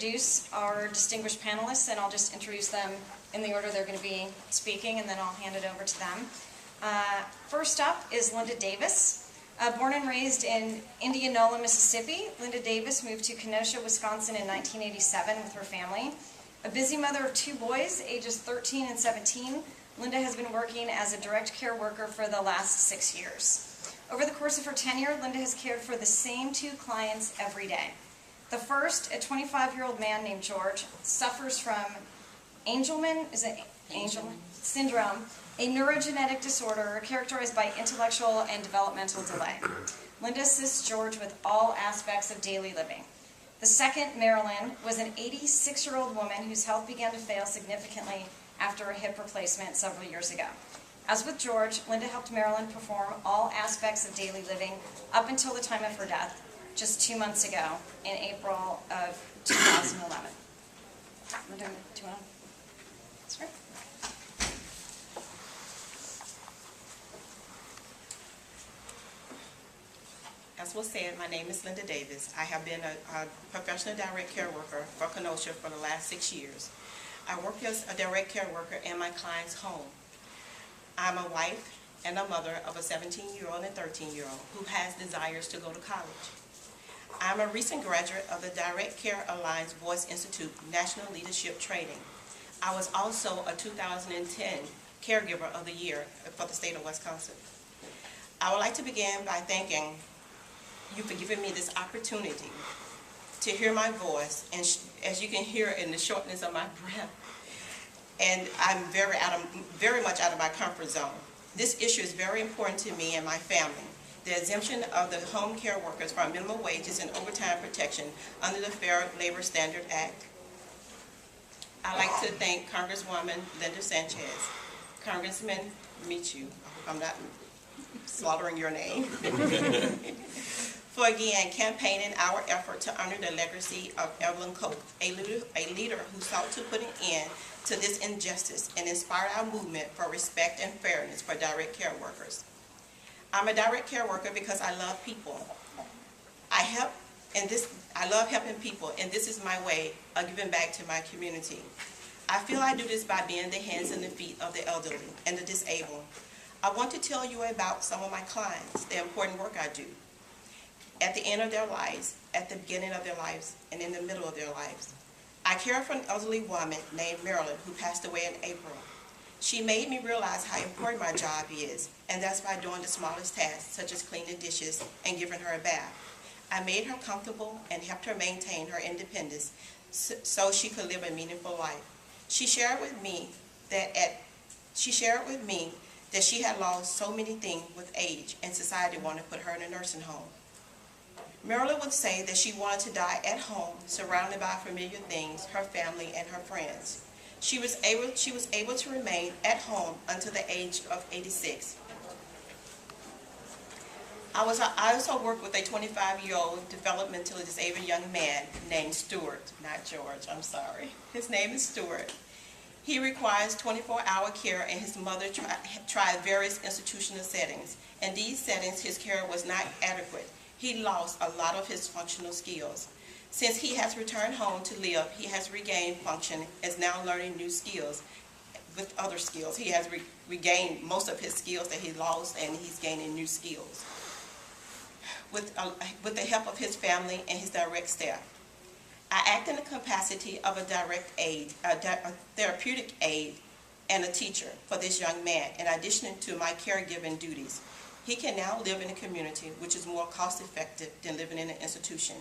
introduce our distinguished panelists, and I'll just introduce them in the order they're going to be speaking, and then I'll hand it over to them. First up is Linda Davis. Born and raised in Indianola, Mississippi, Linda Davis moved to Kenosha, Wisconsin in 1987 with her family. A busy mother of 2 boys, ages 13 and 17, Linda has been working as a direct care worker for the last 6 years. Over the course of her tenure, Linda has cared for the same 2 clients every day. The first, a 25-year-old man named George, suffers from Angelman syndrome, a neurogenetic disorder characterized by intellectual and developmental delay. Linda assists George with all aspects of daily living. The second, Marilyn, was an 86-year-old woman whose health began to fail significantly after a hip replacement several years ago. As with George, Linda helped Marilyn perform all aspects of daily living up until the time of her death, just 2 months ago, in April of 2011. Linda, do you want to? That's right. As was said, my name is Linda Davis. I have been a professional direct care worker for Kenosha for the last 6 years. I work as a direct care worker in my client's home. I'm a wife and a mother of a 17-year-old and 13-year-old who has desires to go to college. I'm a recent graduate of the Direct Care Alliance Voice Institute National Leadership Training. I was also a 2010 Caregiver of the Year for the state of Wisconsin. I would like to begin by thanking you for giving me this opportunity to hear my voice, and as you can hear in the shortness of my breath, and I'm very much out of my comfort zone. This issue is very important to me and my family. The exemption of the home care workers from minimum wages and overtime protection under the Fair Labor Standard Act. I'd like to thank Congresswoman Linda Sanchez, Congressman Michu, I hope I'm not slaughtering your name, for again campaigning our effort to honor the legacy of Evelyn Koch, a leader who sought to put an end to this injustice and inspire our movement for respect and fairness for direct care workers. I'm a direct care worker because I love people. I love helping people, and this is my way of giving back to my community. I feel I do this by being the hands and the feet of the elderly and the disabled. I want to tell you about some of my clients, the important work I do. At the end of their lives, at the beginning of their lives, and in the middle of their lives. I care for an elderly woman named Marilyn who passed away in April. She made me realize how important my job is, and that's by doing the smallest tasks, such as cleaning dishes and giving her a bath. I made her comfortable and helped her maintain her independence so she could live a meaningful life. She shared with me that she had lost so many things with age, and society wanted to put her in a nursing home. Marilyn would say that she wanted to die at home, surrounded by familiar things, her family and her friends. She was able to remain at home until the age of 86. I also worked with a 25-year-old developmentally disabled young man named Stuart, not George, I'm sorry. His name is Stuart. He requires 24-hour care, and his mother tried various institutional settings. In these settings, his care was not adequate. He lost a lot of his functional skills. Since he has returned home to live, he has regained function, is now learning new skills with other skills. He has regained most of his skills that he lost, and he's gaining new skills. With the help of his family and his direct staff. I act in the capacity of a direct aid, a therapeutic aid, and a teacher for this young man, in addition to my caregiving duties. He can now live in a community, which is more cost-effective than living in an institution.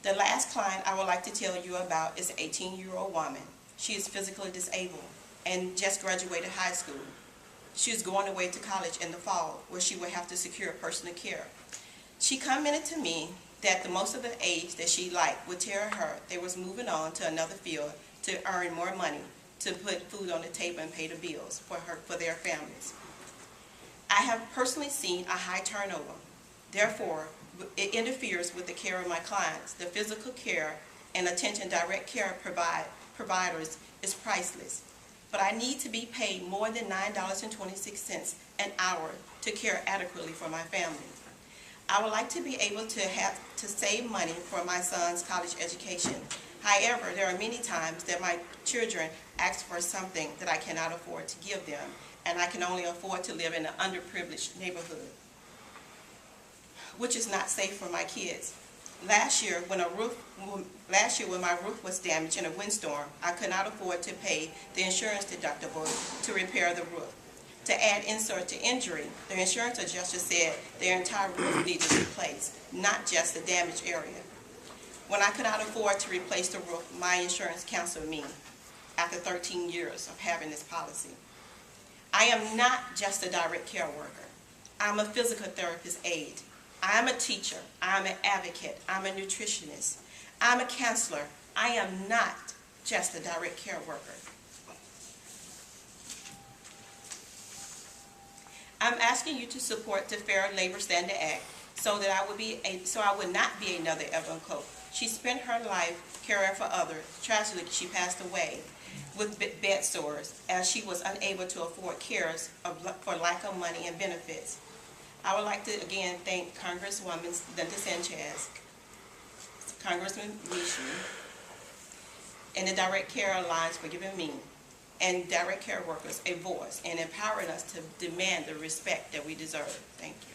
The last client I would like to tell you about is an 18-year-old woman. She is physically disabled and just graduated high school. She is going away to college in the fall, where she will have to secure personal care. She commented to me that the most of the age that she liked would tell her they was moving on to another field to earn more money, to put food on the table and pay the bills for their families. I have personally seen a high turnover. Therefore, it interferes with the care of my clients. The physical care and attention direct care providers is priceless. But I need to be paid more than $9.26 an hour to care adequately for my family. I would like to be able to save money for my son's college education. However, there are many times that my children ask for something that I cannot afford to give them, and I can only afford to live in an underprivileged neighborhood, which is not safe for my kids. Last year, when my roof was damaged in a windstorm, I could not afford to pay the insurance deductible to repair the roof. To add insult to injury, the insurance adjuster said their entire roof needed replaced, not just the damaged area. When I could not afford to replace the roof, my insurance canceled me after 13 years of having this policy. I am not just a direct care worker. I'm a physical therapist aide. I'm a teacher. I'm an advocate. I'm a nutritionist. I'm a counselor. I am not just a direct care worker. I'm asking you to support the Fair Labor Standards Act so that I would not be another Evelyn Cope. She spent her life caring for others. Tragically, she passed away with bed sores as she was unable to afford cares for lack of money and benefits. I would like to again thank Congresswoman Linda Sanchez, Congressman Mishi, and the Direct Care Alliance for giving me and direct care workers a voice and empowering us to demand the respect that we deserve. Thank you.